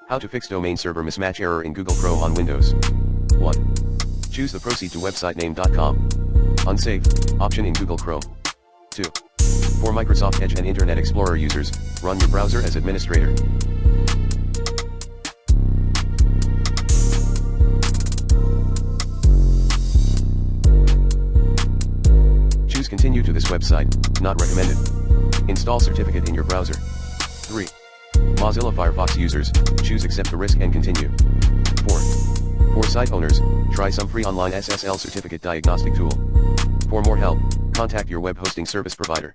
How to fix domain server mismatch error in Google Chrome on Windows. 1. Choose the proceed to website-name.com. Unsafe option in Google Chrome. 2. For Microsoft Edge and Internet Explorer users, run your browser as administrator. Choose continue to this website, not recommended. Install certificate in your browser. 3. Mozilla Firefox users, choose accept the risk and continue. 4. For site owners, try some free online SSL certificate diagnostic tool. For more help, contact your web hosting service provider.